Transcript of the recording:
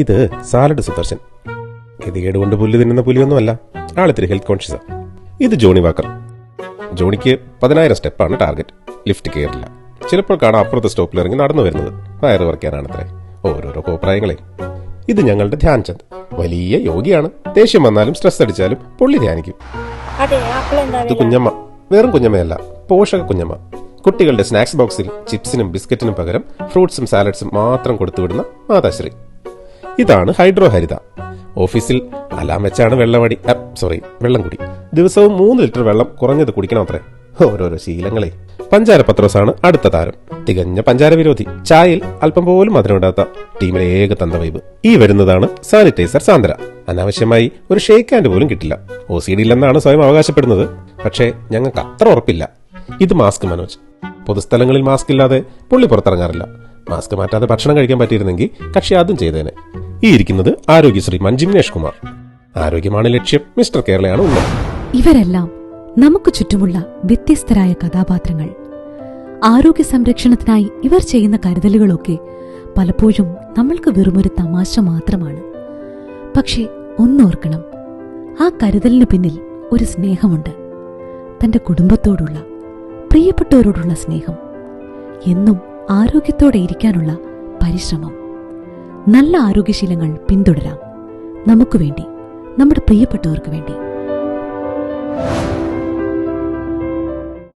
ഇത് സാലഡ് സുദർശൻ. ഗതികേട് കൊണ്ട് പുല്ല് തിന്നുന്ന പുലിയൊന്നുമല്ല, ആളിത്തിരി ഹെൽത്ത് കോൺഷ്യസാ. ഇത് ജോണി വാക്കർ. ജോണിക്ക് 10,000 സ്റ്റെപ്പാണ് ടാർഗറ്റ്. ലിഫ്റ്റ് കയറില്ല. ചിലപ്പോൾ കാണാം അപ്പുറത്തെ സ്റ്റോപ്പിൽ ഇറങ്ങി നടന്നു വരുന്നത്. വയറ് കുറയ്ക്കാനാണത്രേ. ഓരോരോ കോപ്രായങ്ങളെ. ഇത് ഞങ്ങളുടെ ധ്യാൻചന്ദ്. വലിയ യോഗിയാണ്. ദേഷ്യം വന്നാലും സ്ട്രെസ് അടിച്ചാലും പുള്ളി ധ്യാനിക്കും. ഇത് കുഞ്ഞമ്മ. വെറും കുഞ്ഞമ്മയല്ല, പോഷക കുഞ്ഞമ്മ. കുട്ടികളുടെ സ്നാക്സ് ബോക്സിൽ ചിപ്സിനും ബിസ്ക്കറ്റിനും പകരം ഫ്രൂട്ട്സും സാലഡ്സും മാത്രം കൊടുത്തുവിടുന്ന മാതാശ്രീ. ഇതാണ് ഹൈഡ്രോ ഹരിത. ഓഫീസിൽ അലാം വെച്ചാണ് വെള്ളം കുടി. ദിവസവും 3 ലിറ്റർ വെള്ളം കുറഞ്ഞത് കുടിക്കണം അത്രേ. ഓരോരോ ശീലങ്ങളെ. പഞ്ചാര പത്രോസാണ് അടുത്ത താരം. തികഞ്ഞ പഞ്ചാര വിരോധി. ചായയിൽ അല്പം പോലും മധുരമിടാത്ത ടീമിലെ ഏക തന്തവൈബ്. ഈ വരുന്നതാണ് സാനിറ്റൈസർ സാന്ദ്ര. അനാവശ്യമായി ഒരു ഷേക്ക് ഹാൻഡ് പോലും കിട്ടില്ല. OCD ഇല്ലെന്നാണ് സ്വയം അവകാശപ്പെടുന്നത്. പക്ഷേ ഞങ്ങൾക്ക് അത്ര ഉറപ്പില്ല. ഇത് മാസ്ക് മനോജ്. പൊതുസ്ഥലങ്ങളിൽ മാസ്ക് ഇല്ലാതെ പുള്ളി പുറത്തിറങ്ങാറില്ല. മാസ്ക് മാറ്റാതെ ഭക്ഷണം കഴിക്കാൻ പറ്റിയിരുന്നെങ്കിൽ കക്ഷി അതും ചെയ്തേനെ. ഈ ഇരിക്കുന്നത് ആരോഗ്യശ്രീ ജിംനേഷ് കുമാർ. ആരോഗ്യമാണ് ലക്ഷ്യം. മിസ്റ്റർ കേരളയാണ് ഉള്ളത്. ഇവരെല്ലാം നമുക്ക് ചുറ്റുമുള്ള വ്യത്യസ്തരായ കഥാപാത്രങ്ങൾ. ആരോഗ്യ സംരക്ഷണത്തിനായി ഇവർ ചെയ്യുന്ന കരുതലുകളൊക്കെ പലപ്പോഴും നമ്മൾക്ക് വെറുമൊരു തമാശ മാത്രമാണ്. പക്ഷേ ഒന്നോർക്കണം, ആ കരുതലിനു പിന്നിൽ ഒരു സ്നേഹമുണ്ട്. തന്റെ കുടുംബത്തോടുള്ള, പ്രിയപ്പെട്ടവരോടുള്ള സ്നേഹം. എന്നും ആരോഗ്യത്തോടെ ഇരിക്കാനുള്ള പരിശ്രമം. നല്ല ആരോഗ്യശീലങ്ങൾ പിന്തുടരാം. നമുക്ക് വേണ്ടി, നമ്മുടെ പ്രിയപ്പെട്ടവർക്ക് വേണ്ടി.